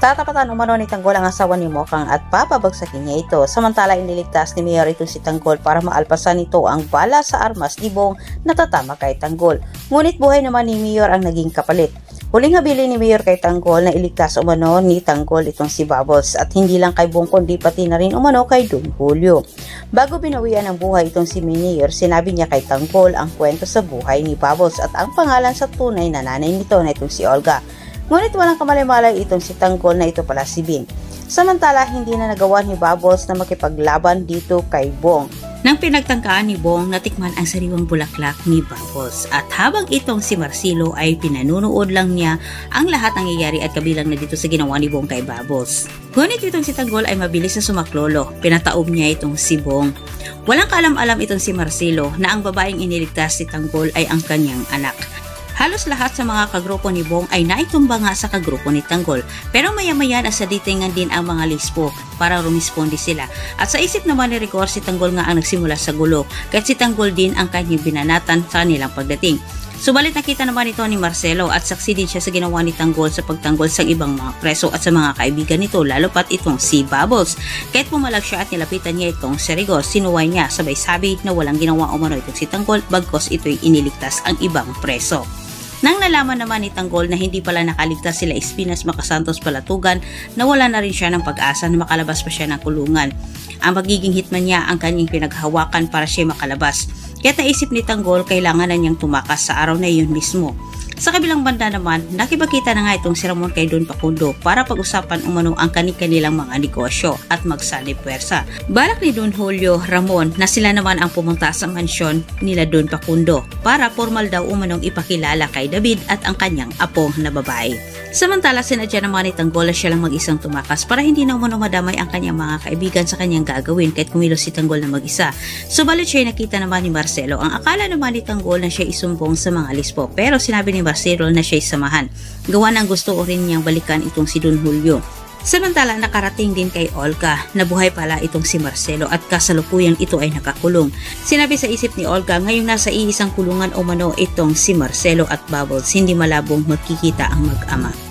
Tatapatan umano ni Tanggol ang asawa ni Mokang at papabagsakin niya ito. Samantala iniligtas ni Mayor itong si Tanggol para maalpasan ito ang bala sa armas ni Bong na tatama kay Tanggol. Ngunit buhay naman ni Mayor ang naging kapalit. Huling habili ni Mayor kay Tanggol na iligtas umano ni Tanggol itong si Bubbles at hindi lang kay Bong kundi pati na rin umano kay Don Julio. Bago binawian ng buhay itong si Mayor, sinabi niya kay Tanggol ang kwento sa buhay ni Bubbles at ang pangalan sa tunay na nanay nito na itong si Olga. Ngunit walang kamalay-malay itong si Tanggol na ito pala si Bing. Samantala, hindi na nagawa ni Bubbles na makipaglaban dito kay Bong. Nang pinagtangkaan ni Bong, natikman ang sariwang bulaklak ni Bubbles. At habang itong si Marcelo ay pinanunood lang niya ang lahat ng nangyayari at kabilang na dito sa ginawa ni Bong kay Bubbles. Ngunit itong si Tanggol ay mabilis na sumaklolo. Pinataob niya itong si Bong. Walang kaalam-alam itong si Marcelo na ang babaeng iniligtas si Tanggol ay ang kanyang anak. Halos lahat sa mga kagrupo ni Bong ay naitumba nga sa kagrupo ni Tanggol. Pero maya-maya nasa ditingan din ang mga lispo para rumisponde sila. At sa isip naman ni Rigor, si Tanggol nga ang nagsimula sa gulo. Kahit si Tanggol din ang kanyang binanatan sa kanilang pagdating. Subalit nakita naman ito ni Marcelo at saksi din siya sa ginawa ni Tanggol sa pagtanggol sa ibang mga preso at sa mga kaibigan nito, lalo pat itong si Bubbles. Kahit pumalag siya at nilapitan niya itong si Rigor, sinuway niya sabay sabi na walang ginawa umano itong si Tanggol bagkos ito'y iniligtas ang ibang preso. Nang nalaman naman ni Tanggol na hindi pala nakaligtas sila Espinas, Makasantos, Palatugan, nawala na rin siya ng pag-asa na makalabas pa siya ng kulungan. Ang magiging hitman niya ang kanyang pinaghawakan para siya makalabas. Kaya naisip ni Tanggol kailangan na niyang tumakas sa araw na iyon mismo. Sa kabilang banda naman, nakipagkita na nga itong si Ramon kay Don Facundo para pag-usapan umano ang kanilang mga negosyo at magsanib puwersa. Balak ni Don Julio Ramon na sila naman ang pumunta sa mansyon nila Don Facundo para formal daw umanong ipakilala kay David at ang kanyang apo na babae. Samantala, sinadya naman ni Tanggol na siya lang mag-isang tumakas para hindi na umano madamay ang kanyang mga kaibigan sa kanyang gagawin kahit kumilos si Tanggol na mag-isa. Subalit siya nakita naman ni Marcelo. Ang akala naman ni Tanggol na siya isumbong sa mga lispo, pero sinabi ni Marcelo na siya samahan. Gawa ng gusto rin niyang balikan itong si Don Julio. Samantala, nakarating din kay Olga na buhay pala itong si Marcelo at kasalukuyang ito ay nakakulong. Sinabi sa isip ni Olga, ngayong nasa iisang kulungan umano itong si Marcelo at Bubbles, hindi malabong magkikita ang mag-ama.